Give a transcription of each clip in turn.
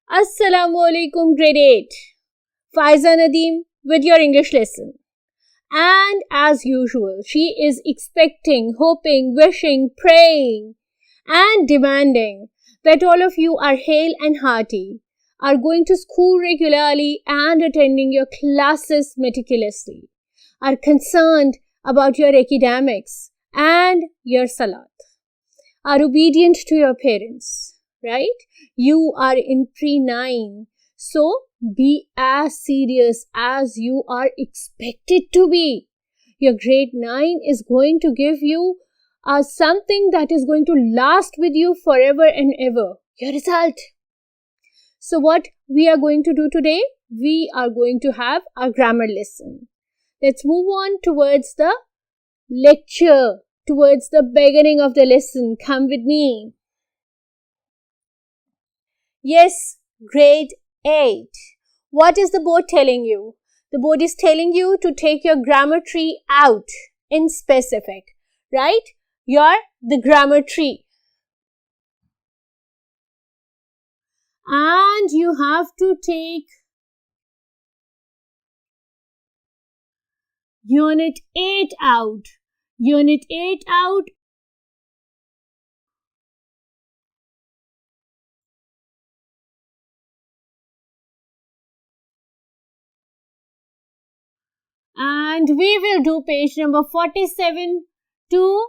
Assalamualaikum grade 8. Faiza Nadeem with your English lesson. And as usual, she is expecting, hoping, wishing, praying and demanding that all of you are hale and hearty, are going to school regularly and attending your classes meticulously, are concerned about your academics and your salat, are obedient to your parents, right? You are in pre-9, so be as serious as you are expected to be. Your grade 9 is going to give you something that is going to last with you forever and ever, your result. So what we are going to do today? We are going to have a grammar lesson. Let's move on towards the lecture, towards the beginning of the lesson. Come with me. Yes, grade 8. What is the board telling you? The board is telling you to take your grammar tree out in specific, right? The grammar tree. And you have to take Unit 8 out. Unit 8 out. And we will do page number 47 to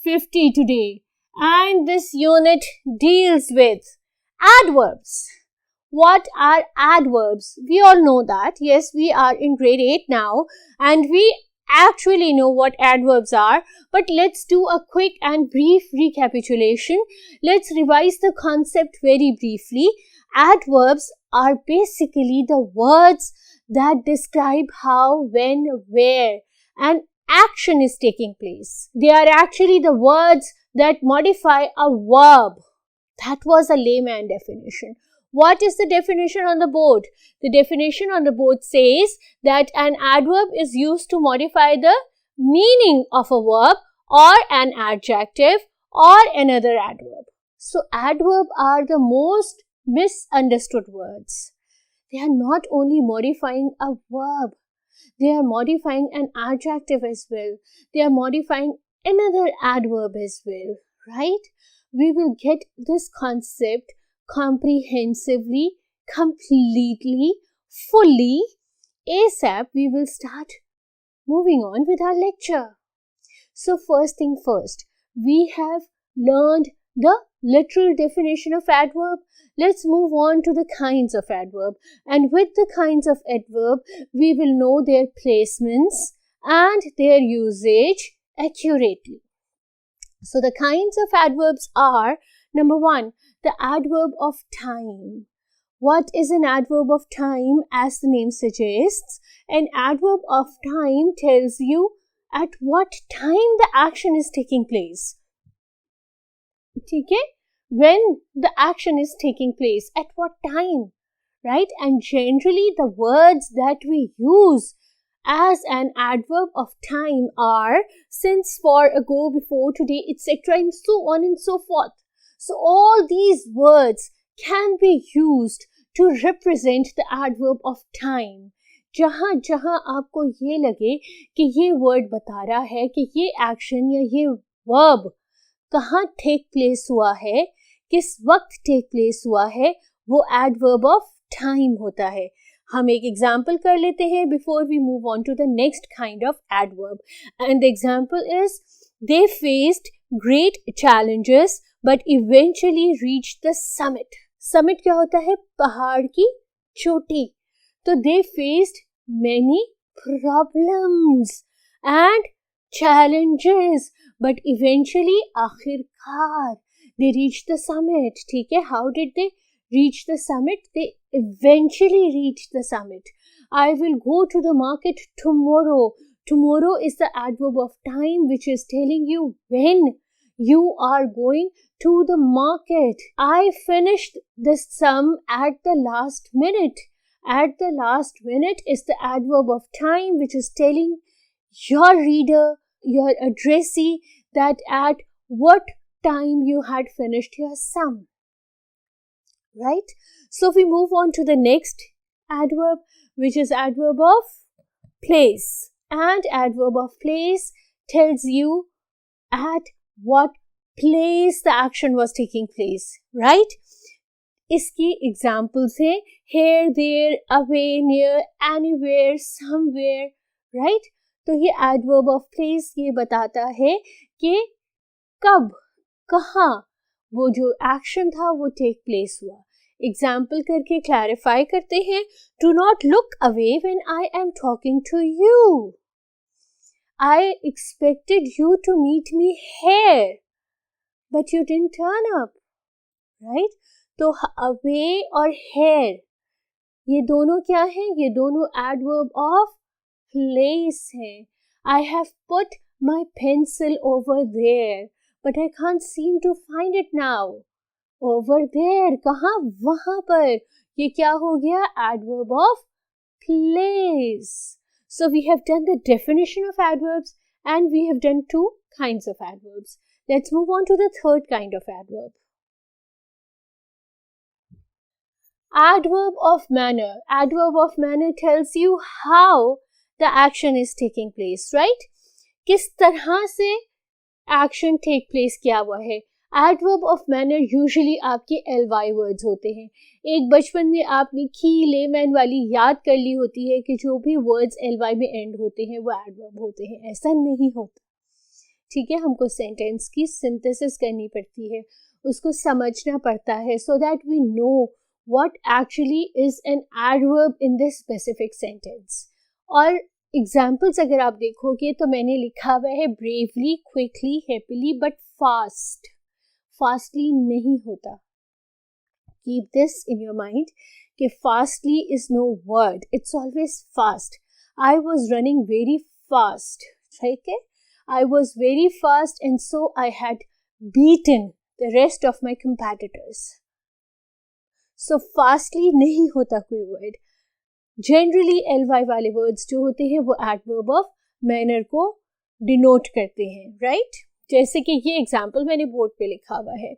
50 today. And this unit deals with adverbs. What are adverbs? We all know that. Yes, we are in grade 8 now and we actually know what adverbs are. But let's do a quick and brief recapitulation. Let's revise the concept very briefly. Adverbs are basically the words that describe how, when, where an action is taking place. They are actually the words that modify a verb. That was a layman definition. What is the definition on the board? The definition on the board says that an adverb is used to modify the meaning of a verb or an adjective or another adverb. So adverb are the most misunderstood words. They are not only modifying a verb, they are modifying an adjective as well. They are modifying another adverb as well, right? We will get this concept comprehensively, completely, fully, ASAP. We will start moving on with our lecture. So first thing first, we have learned the literal definition of adverb. Let's move on to the kinds of adverb. And with the kinds of adverb, we will know their placements and their usage accurately. So the kinds of adverbs are, number 1, the adverb of time. What is an adverb of time? As the name suggests, an adverb of time tells you at what time the action is taking place. Okay? When the action is taking place, at what time, right? And generally the words that we use as an adverb of time are since, for, ago, before, today, etc. and so on and so forth. So all these words can be used to represent the adverb of time. जहाँ जहाँ आपको ये लगे कि ये word बता रहा है कि ये action या ये verb कहाँ take place हुआ है, किस वक्त take place हुआ है, वो adverb of time होता है. हम एक example कर लेते हैं before we move on to the next kind of adverb. And the example is, they faced great challenges but eventually reached the summit. Summit क्या होता है? पहाड़ की चोटी. तो they faced many problems and challenges but eventually आखिरकार they reached the summit. ठीक है? How did they reach the summit? They eventually reached the summit. I will go to the market tomorrow. Tomorrow is the adverb of time which is telling you when you are going to the market. I finished this sum at the last minute. At the last minute is the adverb of time which is telling your reader, your addressee, that at what time you had finished your sum. Right? So we move on to the next adverb, which is adverb of place. And adverb of place tells you at what place the action was taking place. Right? इसकी examples हैं here, there, away, near, anywhere, somewhere, right? तो ये adverb of place ये बताता है कि कब, कहाँ वो जो एक्शन था वो टेक प्लेस हुआ. एग्जाम्पल करके क्लैरिफाई करते हैं. Do not look away when I am talking to you. I expected you to meet me here, but you didn't turn up, right? तो away और here ये दोनों क्या है? ये दोनों adverb of place है. I have put my pencil over there, but I can't seem to find it now. Over there, कहाँ? वहाँ पर. ये क्या हो गया? Adverb of place. So we have done the definition of adverbs and we have done two kinds of adverbs. Let's move on to the third kind of adverb. Adverb of manner. Adverb of manner tells you how the action is taking place, right? किस तरह से action take place किया हुआ है. Adverb of manner usually आपके ly words होते हैं. एक बचपन में आपने की लेमैन वाली याद कर ली होती है कि जो भी words ly में end होते हैं वो adverb होते हैं. ऐसा नहीं होता. ठीक है, हमको sentence की synthesis करनी पड़ती है, उसको समझना पड़ता है so that we know what actually is an adverb in this specific sentence. और examples अगर आप देखोगे तो मैंने लिखा हुआ है bravely, quickly, happily, but fast. Fastly नहीं होता. Keep this in your mind कि fastly is no word. It's always fast. I was running very fast. ठीक है? I was very fast and so I had beaten the rest of my competitors. So fastly नहीं होता कोई word. Generally ly वाले words जो होते हैं वो adverb of manner को denote करते हैं, right? जैसे कि ये example मैंने बोर्ड पे लिखा हुआ है.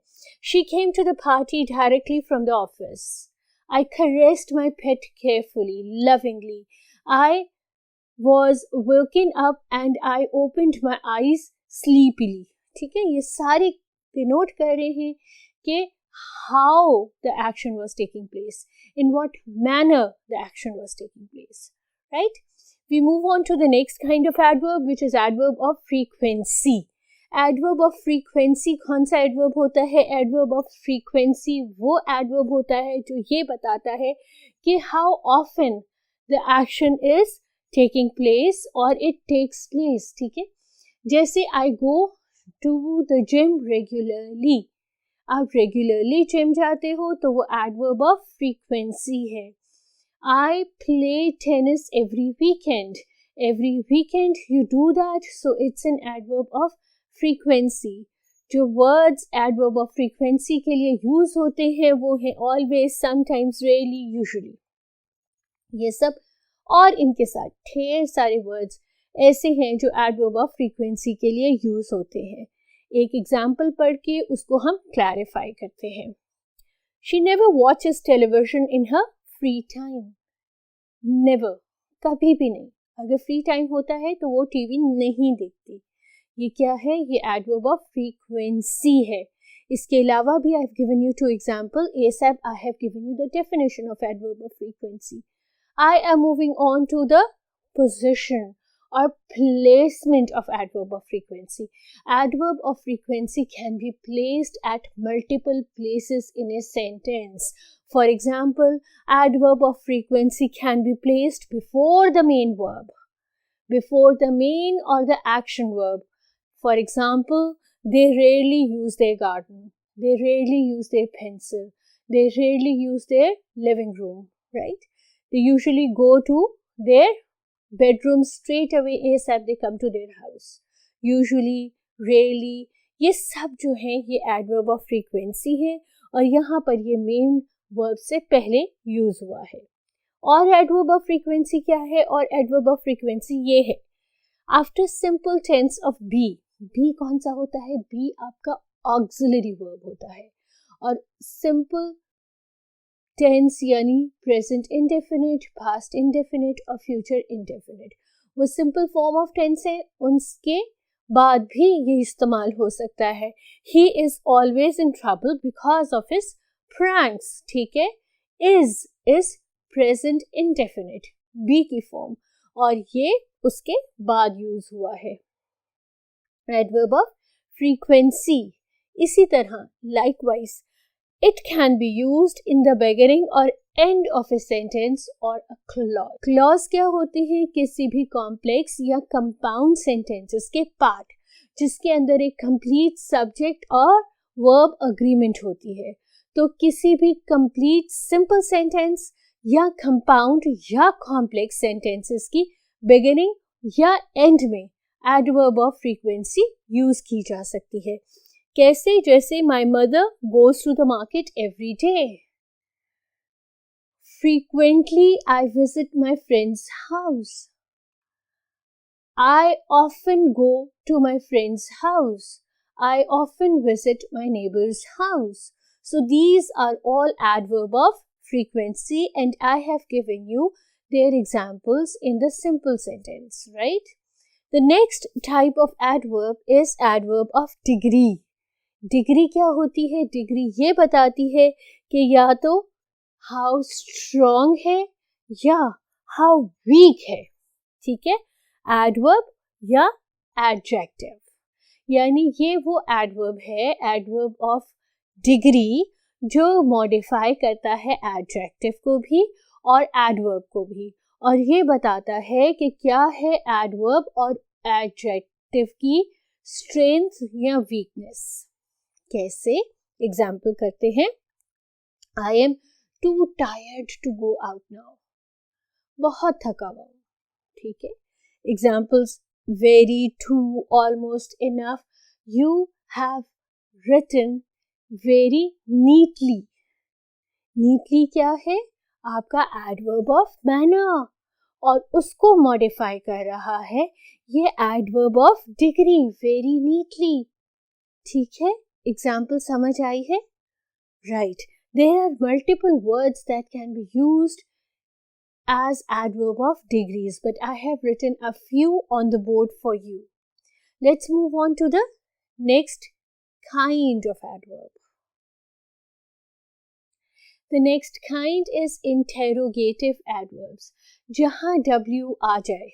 She came to the party directly from the office. I caressed my pet carefully, lovingly. I was woken up and I opened my eyes sleepily. ठीक है, ये सारे denote कर रहे हैं कि how the action was taking place, in what manner the action was taking place, right? We move on to the next kind of adverb, which is adverb of frequency. Adverb of frequency कौन सा adverb होता है? Adverb of frequency वो adverb होता है जो ये बताता है कि how often the action is taking place or it takes place. ठीक है, जैसे I go to the gym regularly. आप रेगुलरली जिम जाते हो तो वो एडवर्ब ऑफ फ्रीक्वेंसी है. I play tennis every weekend. Every weekend you do that, so it's an adverb of frequency. जो वर्ड्स एडवर्ब ऑफ फ्रीक्वेंसी के लिए use होते हैं वो है ऑलवेज, समटाइम्स, रेयरली, यूजुअली. ये सब और इनके साथ ढेर सारे वर्ड्स ऐसे हैं जो एडवर्ब ऑफ फ्रीक्वेंसी के लिए यूज होते हैं. एक एग्जाम्पल पढ़ के उसको हम क्लैरिफाई करते हैं. She never watches television in her free time. Never, कभी भी नहीं. अगर फ्री टाइम होता है तो वो टीवी नहीं देखती. ये क्या है? ये एडवर्ब ऑफ फ्रीक्वेंसी है. इसके अलावा भी I have given you two example. ASAP I have given you the definition of adverb of frequency. I am moving on to the position or placement of adverb of frequency. Adverb of frequency can be placed at multiple places in a sentence. For example, adverb of frequency can be placed before the main verb, before the main or the action verb. For example, they rarely use their garden. They rarely use their pencil. They rarely use their living room, right? They usually go to their bedroom straight away ASAP they come to their house. Usually, rarely, ये सब जो है ये adverb of frequency है और यहाँ पर ये main verb से पहले use हुआ है. और adverb of frequency क्या है? और adverb of frequency ये है. After simple tense of be, be कौन सा होता है? बी आपका ऑक्सिलरी वर्ब होता है, और सिंपल टेंस यानी प्रेजेंट इंडेफिनिट, पास्ट इंडेफिनिट और फ्यूचर इंडेफिनिट, वो सिंपल फॉर्म ऑफ टेंस है, उनके बाद भी ये इस्तेमाल हो सकता है। He is always in trouble because of his pranks, ठीक है। इज प्रेजेंट इंडेफिनिट, बी की फॉर्म, और ये उसके बाद यूज हुआ है। एडवर्ब ऑफ फ्रीक्वेंसी, इसी तरह likewise it can be used in the beginning or end of a sentence or a clause. Clause क्या होती है? किसी भी complex या compound sentences के part जिसके अंदर एक complete subject और verb agreement होती है। तो किसी भी complete simple sentence या compound या complex sentences की beginning या end में adverb of frequency use की जा सकती है। कैसे? जैसे my mother goes to the market every day. Frequently I visit my friend's house. I often go to my friend's house. I often visit my neighbor's house. So these are all adverb of frequency, and I have given you their examples in the simple sentence, right? The next type of adverb is adverb of degree. Degree क्या होती है? Degree ये बताती है कि या तो how strong है या हाउ वीक है, ठीक है। एडवर्ब या एडजेक्टिव, यानी ये वो एडवर्ब है, एडवर्ब ऑफ डिग्री, जो मॉडिफाई करता है एडजेक्टिव को भी और एडवर्ब को भी, और ये बताता है कि क्या है एडवर्ब और एडजेक्टिव की स्ट्रेंथ या वीकनेस। कैसे? एग्जाम्पल करते हैं। I am too tired to go out now, बहुत थका हुआ हूँ, ठीक है। Examples very, too, almost, enough. You have written very neatly. Neatly क्या है? आपका एडवर्ब ऑफ मैनर, और उसको मॉडिफाई कर रहा है ये adverb of degree, very neatly, ठीक है। एग्जाम्पल समझ आई है? Right. There are multiple words that can be used as adverb of degrees, but I have written a few on the board for you. Let's move on to the next kind of adverb. The next kind is interrogative adverbs. जहाँ W आ जाए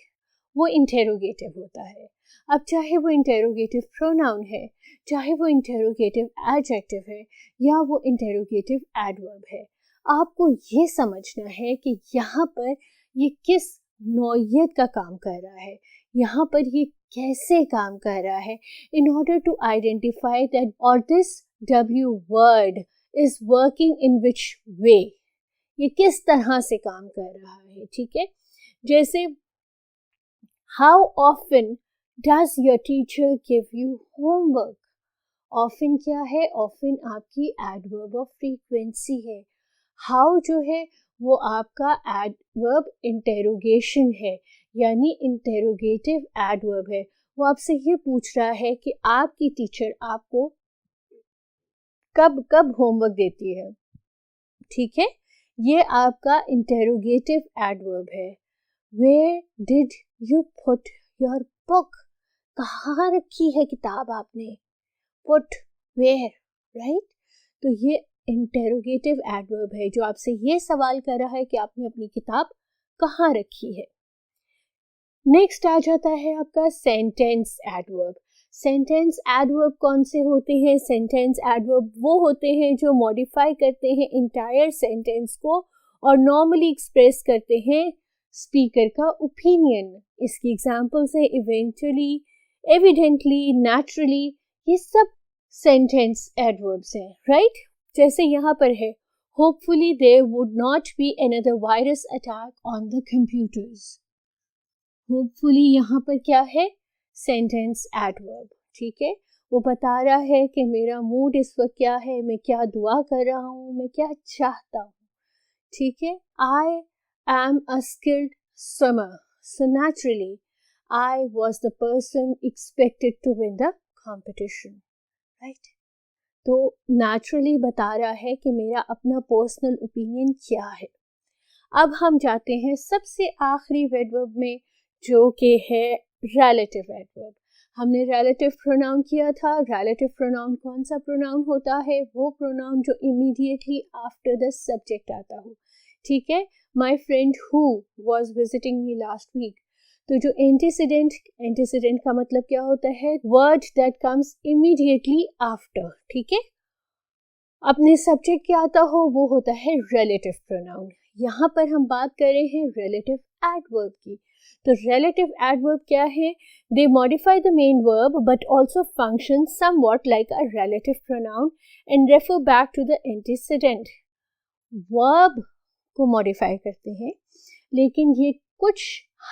वो interrogative होता है। अब चाहे वो interrogative pronoun है, चाहे वो इंटेरोगेटिव एडजेक्टिव है, या वो इंटेरोगेटिव एडवर्ब है, आपको ये समझना है कि यहाँ पर ये किस नौइयत का काम कर रहा है, यहाँ पर ये कैसे काम कर रहा है, in order to identify that or this W word is working in which way, ये किस तरह से काम कर रहा है, ठीक है। जैसे how often does your teacher give you homework? Often क्या है? Often आपकी adverb of frequency है। How जो है वो आपका adverb interrogation है, यानी interrogative adverb है। वो आपसे ये पूछ रहा है कि आपकी टीचर आपको कब कब होमवर्क देती है, ठीक है। ये आपका interrogative adverb है। Where did you put your book? कहाँ रखी है किताब आपने? Put where, right? तो ये इंटेरोगेटिव एडवर्ब है जो आपसे ये सवाल कर रहा है कि आपने अपनी किताब कहाँ रखी है। नेक्स्ट आ जाता है आपका सेंटेंस एडवर्ब। सेंटेंस एडवर्ब कौन से होते हैं? सेंटेंस एडवर्ब वो होते हैं जो मॉडिफाई करते हैं इंटायर सेंटेंस को और नॉर्मली एक्सप्रेस करते हैं स्पीकर का ओपिनियन। इसकी एग्जांपल्स है इवेंचुअली, एविडेंटली, नेचुरली, ये सब सेंटेंस एडवर्ब्स हैं, राइट। जैसे यहाँ पर है hopefully there would not be another virus attack on the computers. Hopefully यहाँ पर क्या है? सेंटेंस एडवर्ब, ठीक है। वो बता रहा है कि मेरा मूड इस वक्त क्या है, मैं क्या दुआ कर रहा हूँ, मैं क्या चाहता हूँ, ठीक है। I am a skilled swimmer, so naturally I was the person expected to win the competition. Right? तो naturally बता रहा है कि मेरा अपना personal opinion क्या है. अब हम जाते हैं सबसे आखिरी adverb में, जो कि है relative adverb. हमने relative pronoun किया था. relative pronoun कौन सा pronoun होता है? वो pronoun जो immediately after the subject आता हो. ठीक है? My friend who was visiting me last week. तो जो antecedent का मतलब क्या होता है? Word that comes immediately after. ठीक है? अपने सब्जेक्ट क्या आता हो वो होता है relative pronoun. यहाँ पर हम बात कर रहे हैं relative adverb की. तो relative adverb क्या है? They modify the main verb but also function somewhat like a relative pronoun and refer back to the antecedent. Verb को modify करते हैं, लेकिन ये कुछ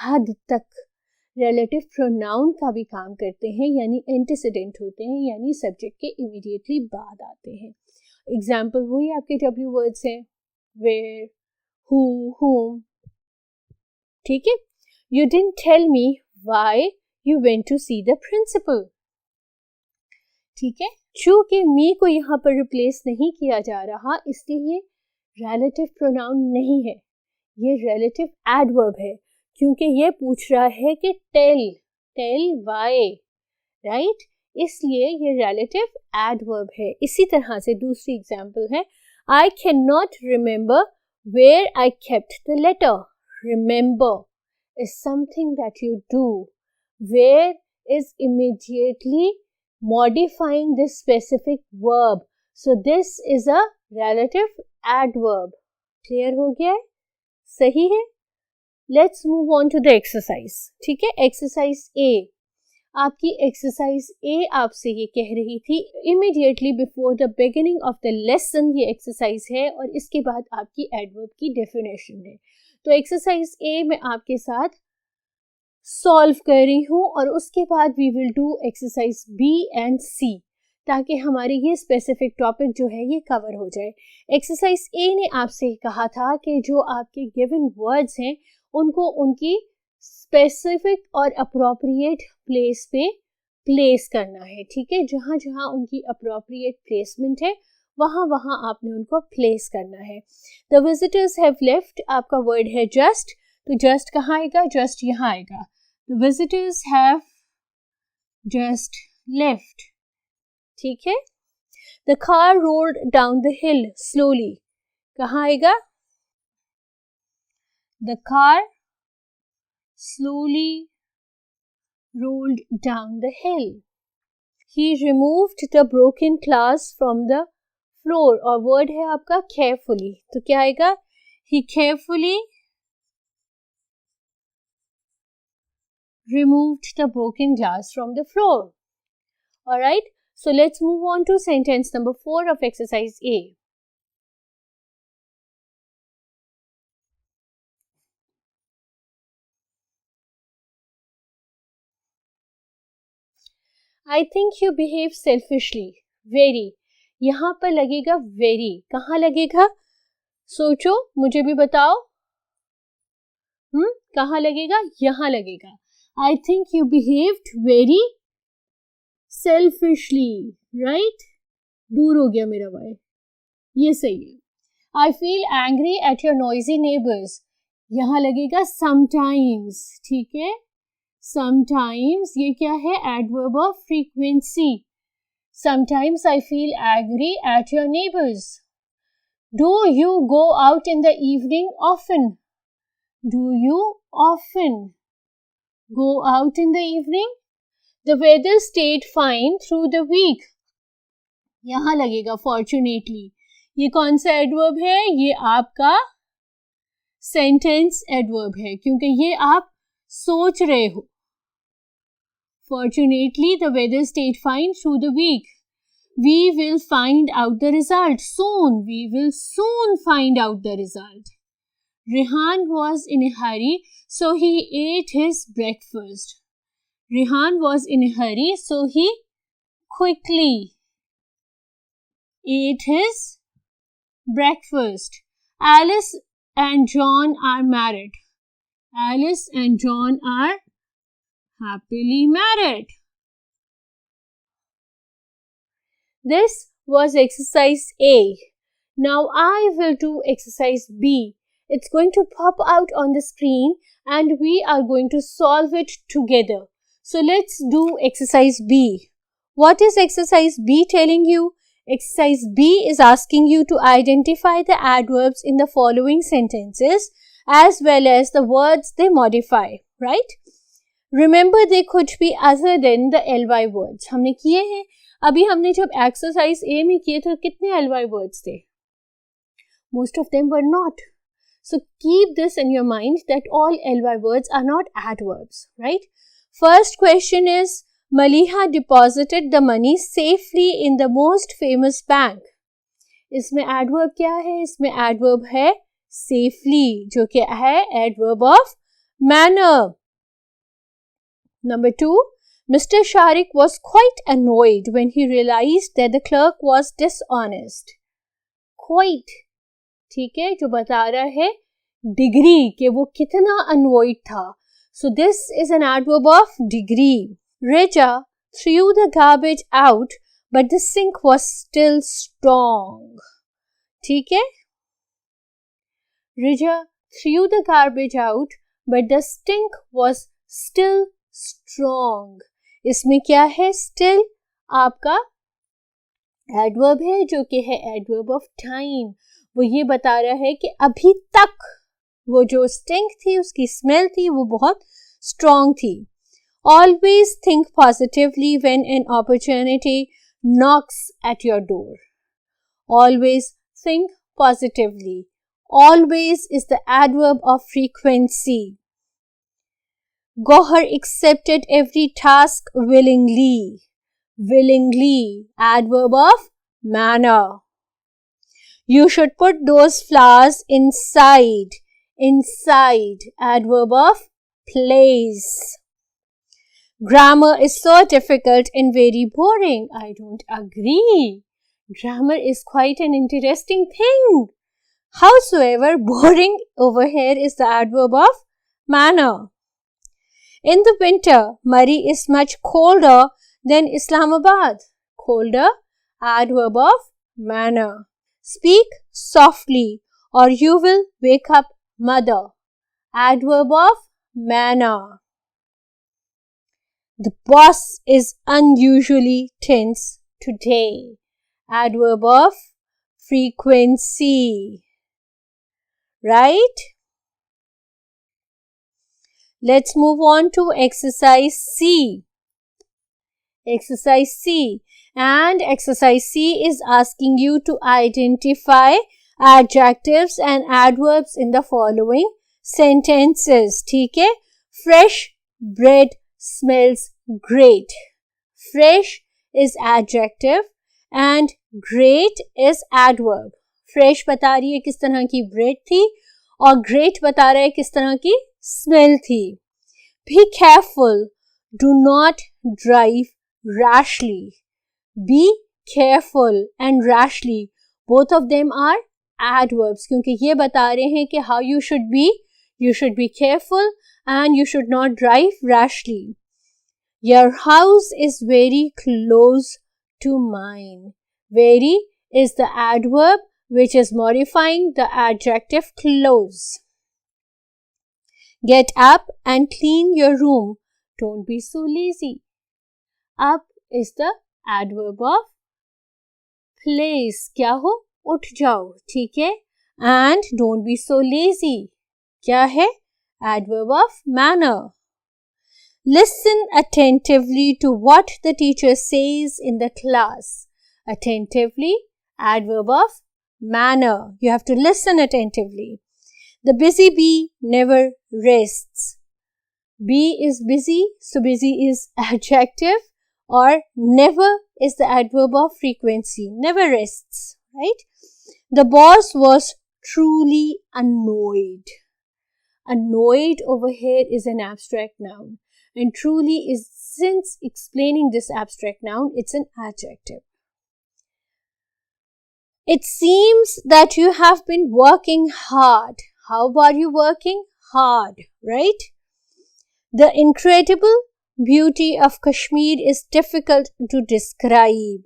हद तक relative pronoun का भी काम करते हैं, यानी antecedent होते हैं, यानी subject के immediately बाद आते हैं. Example वही आपके W words हैं, where, who, whom. ठीक है? You didn't tell me why you went to see the principal. ठीक है? चूंकि me को यहाँ पर replace नहीं किया जा रहा, इसलिए ये relative pronoun नहीं है, ये relative adverb है, क्योंकि ये पूछ रहा है कि tell why, right? इसलिए ये relative adverb है. इसी तरह से दूसरी example है, I cannot remember where I kept the letter. Remember is something that you do. Where is immediately modifying this specific verb. So this is a relative adverb. Clear हो गया है? सही है? Let's move on to the exercise. ठीक है? Exercise A. आपकी exercise A आपसे ये कह रही थी, immediately before the beginning of the lesson ये exercise है, और इसके बाद आपकी adverb की definition है. तो exercise A मैं आपके साथ solve कर रही हूँ, और उसके बाद we will do exercise B and C, ताकि हमारी ये specific topic जो है ये cover हो जाए. Exercise A ने आपसे कहा था कि जो आपके given words हैं उनको उनकी स्पेसिफिक और अप्रोप्रिएट प्लेस पे प्लेस करना है. ठीक है? जहाँ जहाँ उनकी अप्रोप्रिएट प्लेसमेंट है वहाँ वहाँ आपने उनको प्लेस करना है. द विजिटर्स हैव लेफ्ट, आपका वर्ड है जस्ट, तो जस्ट कहाँ आएगा? जस्ट यहाँ आएगा. The visitors have just left. ठीक है? The car rolled down the hill slowly, कहाँ आएगा? The car slowly rolled down the hill. He removed the broken glass from the floor, और word है आपका carefully, तो क्या आएगा? He carefully removed the broken glass from the floor. Alright, so let's move on to sentence number 4 of exercise A. I think you behave selfishly. Very. यहाँ पर लगेगा very. कहाँ लगेगा? सोचो, मुझे भी बताओ. कहाँ लगेगा? यहाँ लगेगा. I think you behaved very selfishly. Right? दूर हो गया मेरा y. ये सही है. I feel angry at your noisy neighbors. यहाँ लगेगा sometimes. ठीक है? Sometimes ये क्या है? Adverb of frequency. Sometimes I feel angry at your neighbors. Do you go out in the evening often? Do you often go out in the evening? The weather stayed fine through the week. यहाँ लगेगा fortunately. ये कौन सा adverb है? ये आपका sentence adverb है, क्योंकि ये आप सोच रहे हो. Fortunately, the weather stayed fine through the week. We will find out the result soon. We will soon find out the result. Rehan was in a hurry, so he ate his breakfast. Rehan was in a hurry, so he quickly ate his breakfast. Alice and John are married. Alice and John are happily married. This was exercise A. Now I will do exercise B. It's going to pop out on the screen and we are going to solve it together. So let's do exercise B. What is exercise B telling you? Exercise B is asking you to identify the adverbs in the following sentences as well as the words they modify, right? Remember, they could be other than the ly words. हमने किए हैं. अभी हमने जब exercise A में किए थे कितने ly words थे? Most of them were not. So keep this in your mind that all ly words are not adverbs, right? First question is, Maliha deposited the money safely in the most famous bank. इसमें adverb क्या है? इसमें adverb है safely, जो कि है adverb of manner. Number 2, Mr. Sharik was quite annoyed when he realized that the clerk was dishonest. Quite, ठीक है, जो बता रहा है degree कि वो कितना annoyed था. So this is an adverb of degree. Reja threw the garbage out, but the sink was still strong. ठीक है? Reja threw the garbage out, but the sink was still strong. इसमें क्या है? Still आपका adverb है जो कि है adverb of time. वो ये बता रहा है कि अभी तक वो जो stink थी, उसकी smell थी, वो बहुत strong थी. Always think positively when an opportunity knocks at your door. Always think positively. Always is the adverb of frequency. Gohar accepted every task willingly. Willingly, adverb of manner. You should put those flowers inside. Inside, adverb of place. Grammar is so difficult and very boring. I don't agree. Grammar is quite an interesting thing. Howsoever, boring over here is the adverb of manner. In the winter, Murree is much colder than Islamabad. Colder, adverb of manner. Speak softly or you will wake up mother. Adverb of manner. The boss is unusually tense today. Adverb of frequency. Right? Let's move on to exercise C. Exercise C. And exercise C is asking you to identify adjectives and adverbs in the following sentences. ठीक है? Fresh bread smells great. Fresh is adjective and great is adverb. Fresh बता रही है किस तरह की bread थी और great बता रहा है किस तरह की smell थी. Be careful. Do not drive rashly. Be careful and rashly. Both of them are adverbs क्योंकि ये बता रहे हैं कि how you should be. You should be careful and you should not drive rashly. Your house is very close to mine. Very is the adverb which is modifying the adjective close. Get up and clean your room. Don't be so lazy. Up is the adverb of place. क्या हो? उठ जाओ. ठीक है? And don't be so lazy. क्या है? Adverb of manner. Listen attentively to what the teacher says in the class. Attentively, adverb of manner. You have to listen attentively. The busy bee never rests. Bee is busy, so busy is adjective, or never is the adverb of frequency. Never rests, right? The boss was truly annoyed. Annoyed over here is an abstract noun. And truly is, since explaining this abstract noun, it's an adjective. It seems that you have been working hard. How are you working? Hard, right? The incredible Beauty of Kashmir is difficult to describe.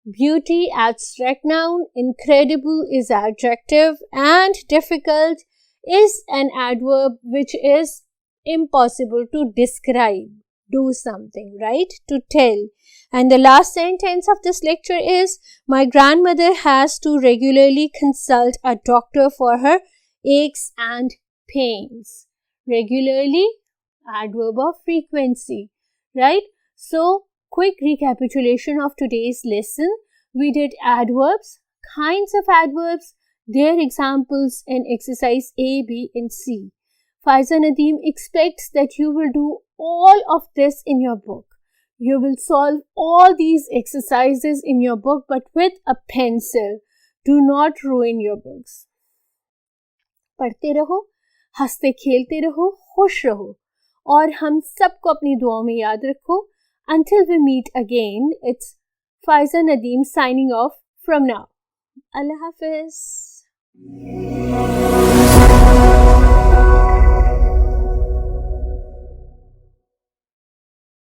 Beauty, abstract noun, incredible is adjective, and difficult is an adverb which is impossible to describe. Do something, right? To tell. And the last sentence of this lecture is, my grandmother has to regularly consult a doctor for her aches and pains. Regularly, adverb of frequency, right? So, quick recapitulation of today's lesson. We did adverbs, kinds of adverbs, their examples in exercise A, B and C. Faiza Nadeem expects that you will do all of this in your book. You will solve all these exercises in your book but with a pencil. Do not ruin your books. पढ़ते रहो, हंसते खेलते रहो, खुश रहो और हम सबको अपनी दुआओं में याद रखो. Until we meet again, it's Faiza Nadeem signing off from now. Allah Hafiz.